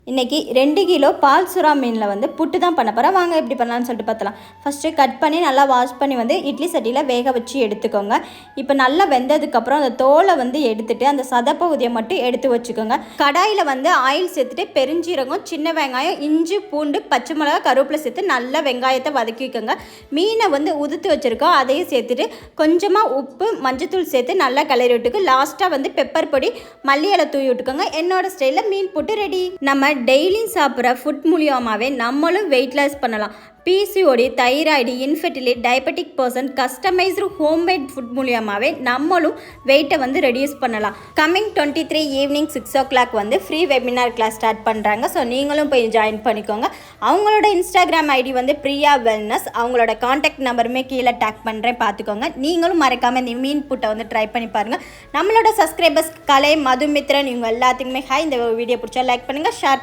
இன்றைக்கி 2 கிலோ பால் சுறா மீனில் வந்து புட்டு தான் பண்ண போகிறேன். வாங்க எப்படி பண்ணலான்னு சொல்லிட்டு பார்த்தலாம். ஃபஸ்ட்டு கட் பண்ணி நல்லா வாஷ் பண்ணி வந்து இட்லி சட்டியில் வேக வச்சு எடுத்துக்கோங்க. இப்போ நல்லா வெந்ததுக்கப்புறம் அந்த தோலை வந்து எடுத்துகிட்டு அந்த சதப்பகுதியை மட்டும் எடுத்து வச்சுக்கோங்க. கடாயில் வந்து ஆயில் சேர்த்துட்டு பெருஞ்சீரகம், சின்ன வெங்காயம், இஞ்சி, பூண்டு, பச்சை மிளகா, கருவேப்பிலை சேர்த்து நல்லா வெங்காயத்தை வதக்கிக்கோங்க. மீனை வந்து உதுத்து வச்சுருக்கோம், அதையும் சேர்த்துட்டு கொஞ்சமாக உப்பு, மஞ்சத்தூள் சேர்த்து நல்லா கிளறி விட்டுக்கு. லாஸ்ட்டாக வந்து பெப்பர் பொடி, மல்லி இலை தூவி விட்டுக்கோங்க. என்னோட ஸ்டைலில் மீன் புட்டு ரெடி. நம்ம டெய்லியும் சாப்பிட்ற ஃபுட் மூலியமாகவே நம்மளும் வெயிட் லாஸ் பண்ணலாம். PCOD, thyroid, infertility, diabetic person, customised homemade food மூலியமாகவே நம்மளும் வெயிட்டை வந்து ரெடியூஸ் பண்ணலாம். கம்மிங் 23 ஈவினிங் 6 o'clock வந்து ஃப்ரீ வெபினார் கிளாஸ் ஸ்டார்ட் பண்ணுறாங்க. ஸோ நீங்களும் போய் ஜாயின் பண்ணிக்கோங்க. அவங்களோட இன்ஸ்டாகிராம் ஐடி வந்து பிரியா வெல்னஸ். அவங்களோட காண்டாக்ட் நம்பருமே கீழே டேக் பண்ணுறேன், பார்த்துக்கோங்க. நீங்களும் மறக்காமல் இந்த மீன் புட்டை வந்து ட்ரை பண்ணி பாருங்கள். நம்மளோட சப்ஸ்கிரைபர்ஸ் கலை, மதுமித்ரன், இவங்க எல்லாத்துக்குமே ஹாய். இந்த வீடியோ பிடிச்சா லைக் பண்ணுங்கள், ஷேர்